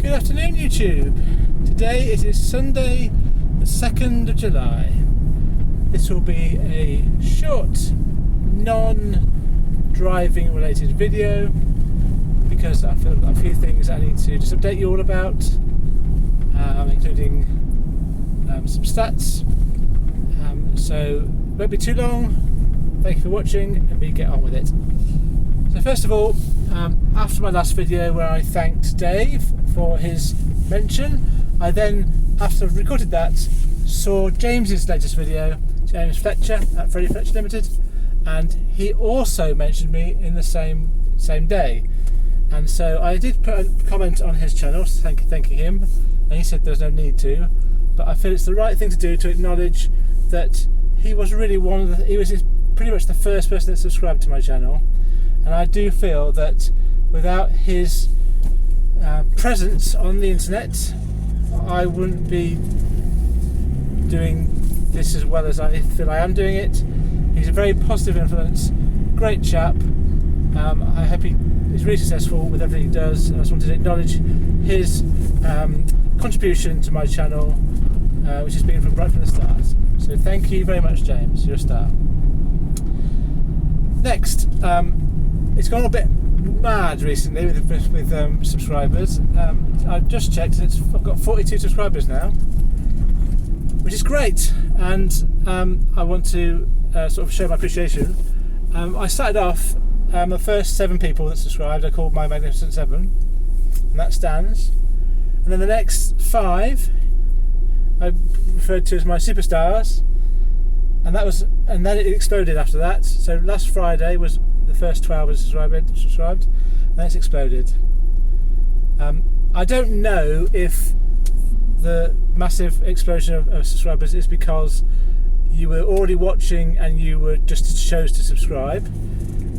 Good afternoon, YouTube. Today it is Sunday, the 2nd of July. This will be a short, non-driving related video because I feel I've got a few things I need to just update you all about, including some stats. So it won't be too long. Thank you for watching, and we get on with it. So first of all, after my last video where I thanked Dave for his mention, I then, after I've recorded that, saw James's latest video, James Fletcher at Fletcher Limited, and he also mentioned me in the same day. And so I did put a comment on his channel thanking him, and he said there's no need to, but I feel it's the right thing to do to acknowledge that he was really he was pretty much the first person that subscribed to my channel. And I do feel that without his presence on the internet, I wouldn't be doing this as well as I feel I am doing it. He's a very positive influence, great chap. I hope he is really successful with everything he does. And I just wanted to acknowledge his contribution to my channel, which has been right from the start. So thank you very much, James. You're a star. Next. It's gone a bit mad recently with subscribers. I've just checked and I've got 42 subscribers now, which is great, and I want to sort of show my appreciation. I started off, the first 7 people that subscribed I called my Magnificent 7, and that stands. And then the next 5 I referred to as my superstars, and then it exploded after that. So last Friday was the first 12 that subscribed, and then it's exploded. I don't know if the massive explosion of subscribers is because you were already watching and you were just chose to subscribe,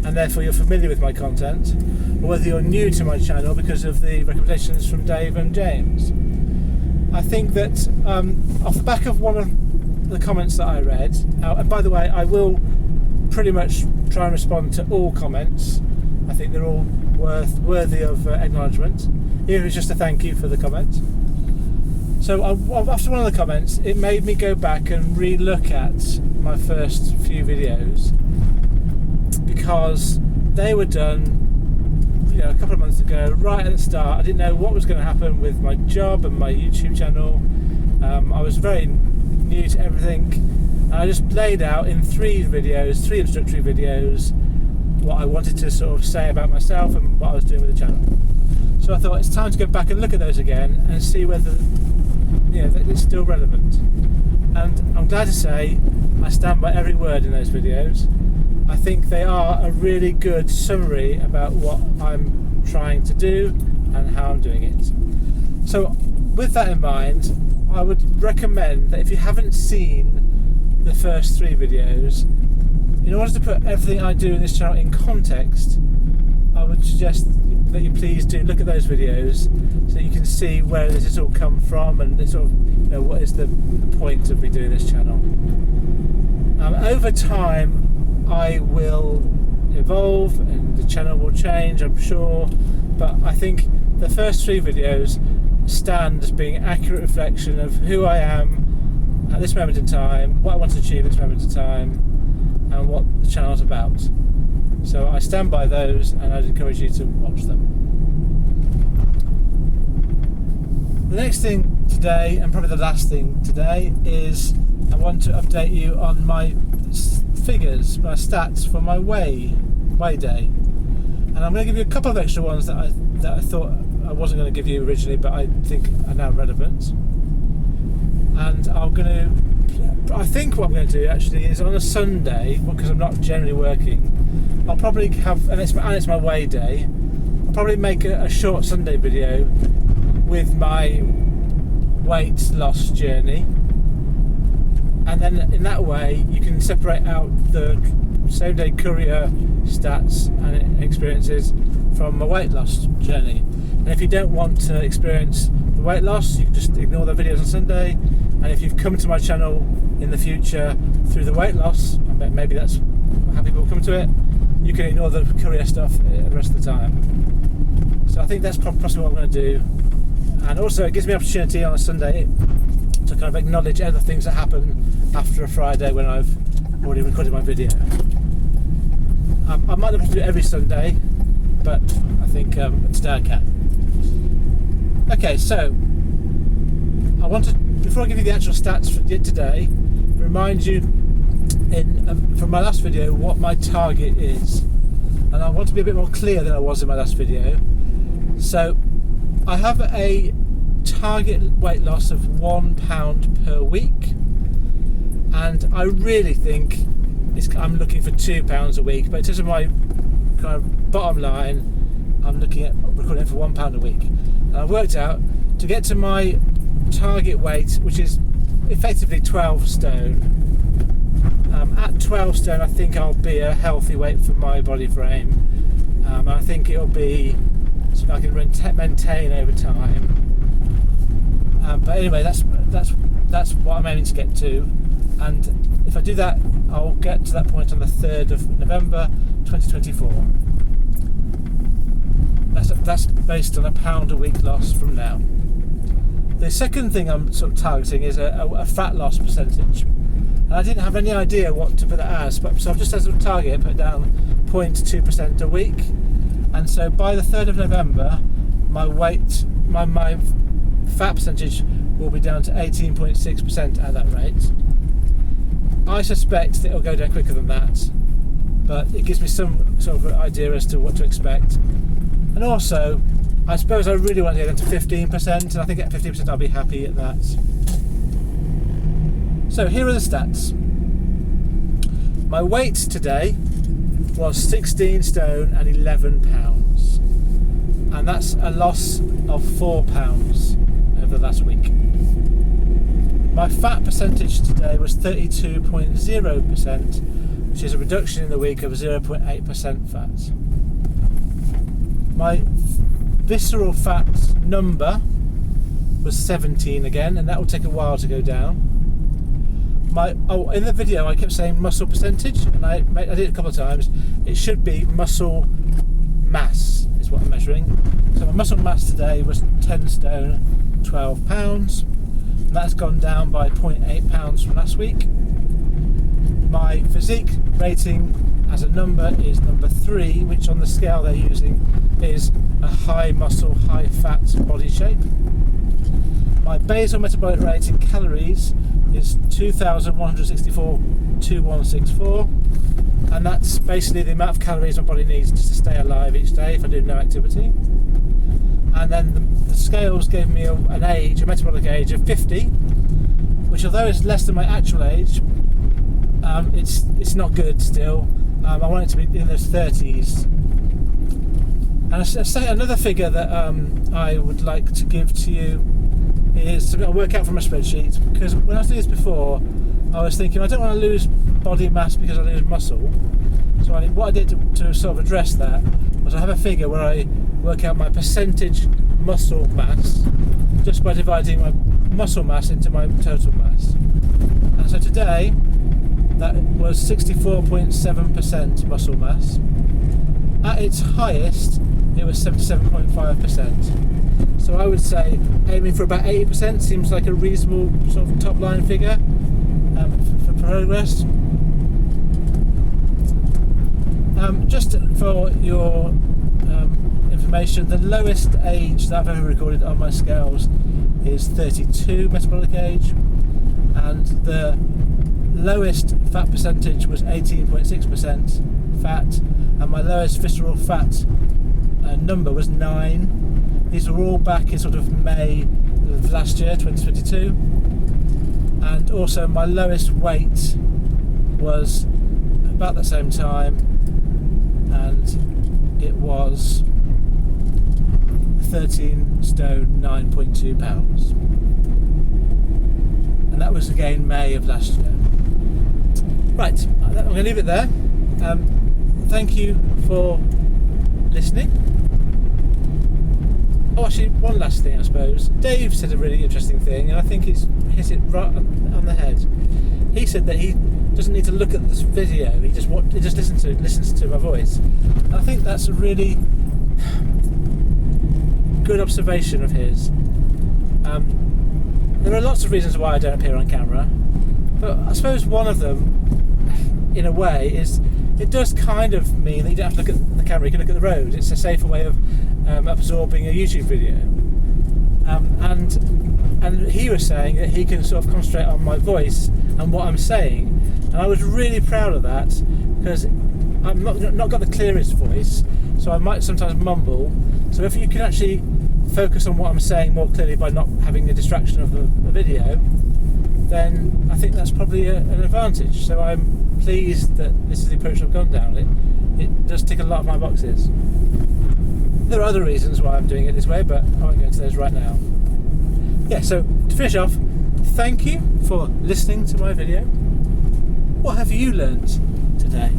and therefore you're familiar with my content, or whether you're new to my channel because of the recommendations from Dave and James. I think that off the back of one of the comments that I read, and by the way, I will pretty much try and respond to all comments. I think they're all worthy of acknowledgement, even if it's just a thank you for the comment. So after one of the comments, it made me go back and re-look at my first few videos, because they were done a couple of months ago, right at the start. I didn't know what was going to happen with my job and my YouTube channel. I was very new to everything, and I just laid out in 3 introductory videos, what I wanted to sort of say about myself and what I was doing with the channel. So I thought it's time to go back and look at those again and see whether that it's still relevant. And I'm glad to say I stand by every word in those videos. I think they are a really good summary about what I'm trying to do and how I'm doing it. So with that in mind, I would recommend that if you haven't seen the first 3 videos, in order to put everything I do in this channel in context, I would suggest that you please do look at those videos so you can see where this has all come from and sort of what is the point of me doing this channel. Over time I will evolve and the channel will change, I'm sure, but I think the first 3 videos stand as being an accurate reflection of who I am at this moment in time, what I want to achieve at this moment in time, and what the channel is about. So I stand by those, and I'd encourage you to watch them. The next thing today, and probably the last thing today, is I want to update you on my figures, my stats for my weigh day. And I'm going to give you a couple of extra ones that I thought I wasn't going to give you originally, but I think are now relevant. And I think what I'm going to do actually is on a Sunday, because I'm not generally working, I'll probably have, and it's my weigh day, I'll probably make a short Sunday video with my weight loss journey. And then in that way you can separate out the same day courier stats and experiences from my weight loss journey. And if you don't want to experience the weight loss, you can just ignore the videos on Sunday. And if you've come to my channel in the future through the weight loss, and maybe that's how people come to it, you can ignore the courier stuff the rest of the time. So I think that's possibly what I'm going to do. and also it gives me opportunity on a Sunday to kind of acknowledge other things that happen after a Friday when I've already recorded my video. I might not be able to do it every Sunday, but I think today I can. Okay, so I want to, before I give you the actual stats for today, remind you from my last video what my target is, and I want to be a bit more clear than I was in my last video. So I have a target weight loss of £1 per week, and I really think I'm looking for £2 a week, but in terms of my kind of bottom line, I'm looking at recording for £1 a week. And I've worked out to get to my target weight, which is effectively 12 stone. At 12 stone, I think I'll be a healthy weight for my body frame. I think it'll be something I can maintain over time. But anyway, that's what I'm aiming to get to, and if I do that, I'll get to that point on the 3rd of November 2024. That's based on £1 a week loss from now. The second thing I'm sort of targeting is a fat loss percentage. And I didn't have any idea what to put that as, so I've just as a target put down 0.2% a week. And so by the 3rd of November, my fat percentage will be down to 18.6% at that rate. I suspect that it'll go down quicker than that, but it gives me some sort of idea as to what to expect. And also, I suppose I really want to get down to 15%, and I think at 15% I'll be happy at that. So here are the stats. My weight today was 16 stone and 11 pounds, and that's a loss of 4 pounds over the last week. My fat percentage today was 32.0%, which is a reduction in the week of 0.8% fat. My visceral fat number was 17 again, and that will take a while to go down. In the video I kept saying muscle percentage, and I did it a couple of times. It should be muscle mass is what I'm measuring. So my muscle mass today was 10 stone 12 pounds, and that's gone down by 0.8 pounds from last week. My physique rating as a number is number 3, which on the scale they're using is a high muscle, high fat body shape. My basal metabolic rate in calories is 2,164, and that's basically the amount of calories my body needs to stay alive each day if I do no activity. And then the scales gave me a metabolic age of 50, which although it's less than my actual age, it's not good still. I want it to be in those 30s. And I say another figure that I would like to give to you is to work out from a spreadsheet, because when I was doing this before, I was thinking I don't want to lose body mass because I lose muscle. So what I did to sort of address that was I have a figure where I work out my percentage muscle mass just by dividing my muscle mass into my total mass. And so today that was 64.7% muscle mass. At its highest it was 77.5%. So I would say aiming for about 80% seems like a reasonable sort of top line figure for progress. Just for your information, the lowest age that I've ever recorded on my scales is 32 metabolic age, and the lowest fat percentage was 18.6% fat, and my lowest visceral fat number was 9. These were all back in sort of May of last year, 2022. And also my lowest weight was about the same time, and it was 13 stone 9.2 pounds. And that was again May of last year. Right, I'm going to leave it there. Thank you for listening. Oh, actually, one last thing, I suppose. Dave said a really interesting thing, and I think it's hit it right on the head. He said that he doesn't need to look at this video; he just listens to my voice. And I think that's a really good observation of his. There are lots of reasons why I don't appear on camera, but I suppose one of them, in a way, is it does kind of mean that you don't have to look at the camera, you can look at the road. It's a safer way of absorbing a YouTube video. And he was saying that he can sort of concentrate on my voice and what I'm saying, and I was really proud of that, because I'm not got the clearest voice, so I might sometimes mumble. So if you can actually focus on what I'm saying more clearly by not having the distraction of the video, then I think that's probably an advantage. So I'm pleased that this is the approach I've gone down. It does tick a lot of my boxes. There are other reasons why I'm doing it this way, but I won't go into those right now. Yeah, so to finish off, thank you for listening to my video. What have you learnt today?